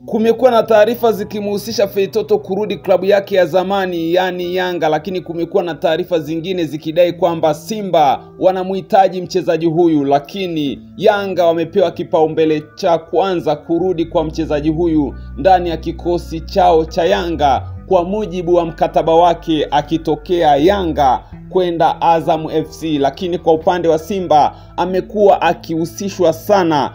Kumekuwa na taarifa zikimhusisha Feitoto kurudi klabu yake ya zamani yani Yanga, lakini kumekuwa na taarifa zingine zikidai kwamba Simba wanamhitaji mchezaji huyu, lakini Yanga wamepewa kipaumbele cha kwanza kurudi kwa mchezaji huyu ndani ya kikosi chao cha Yanga kwa mujibu wa mkataba wake akitokea Yanga kwenda Azam FC. Lakini kwa upande wa Simba amekuwa akihusishwa sana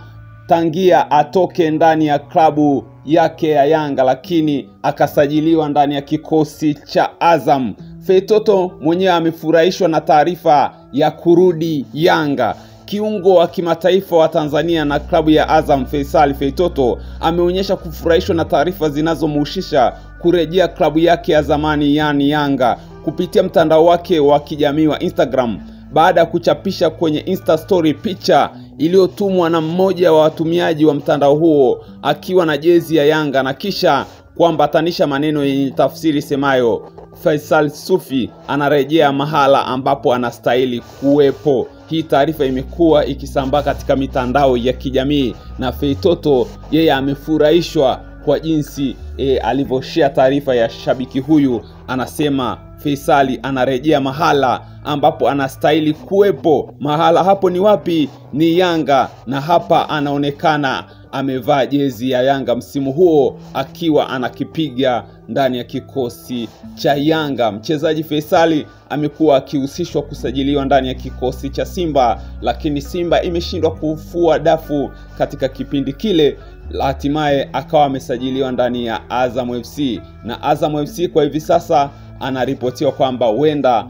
tangia atoke ndani ya klabu yake ya Yanga, lakini akasajiliwa ndani ya kikosi cha Azam. Feitoto mwenyewe amefurahishwa na taarifa ya kurudi Yanga. Kiungo wa kimataifa wa Tanzania na klabu ya Azam Faisal Feitoto ameonyesha kufurahishwa na taarifa zinazomhusisha kurejea klabu yake ya zamani yani Yanga kupitia mtandao wake wa kijamii wa Instagram, baada ya kuchapisha kwenye Insta story picha iliyotumwa na mmoja wa watumiaji wa mtandao huo akiwa na jezi ya Yanga na kisha kuambatanisha maneno yenye tafsiri semayo Faisal Sufi anarejea mahala ambapo anastahili kuwepo. Hii taarifa imekuwa ikisambaa katika mitandao ya kijamii na Feitoto yeye amefurahishwa kwa jinsi alivyoshare taarifa ya shabiki huyu. Anasema Faisal anarejea mahala ambapo anastahili kuwepo. Mahala hapo ni wapi? Ni Yanga, na hapa anaonekana amevaa jezi ya Yanga msimu huo akiwa anakipiga ndani ya kikosi cha Yanga. Mchezaji Faisal amekuwa akihusishwa kusajiliwa ndani ya kikosi cha Simba, lakini Simba imeshindwa kufua dafu katika kipindi kile. Hatimaye akawa amesajiliwa ndani ya Azam FC, na Azam FC kwa hivi sasa anaripotiwa kwamba huenda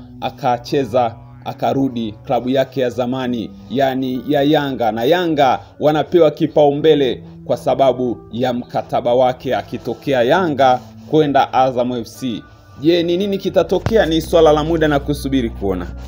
akarudi klabu yake ya zamani yani ya Yanga, na Yanga wanapewa kipaumbele kwa sababu ya mkataba wake akitokea Yanga kwenda Azam FC. Je, ni nini kitatokea? Ni swala la muda na kusubiri kuona.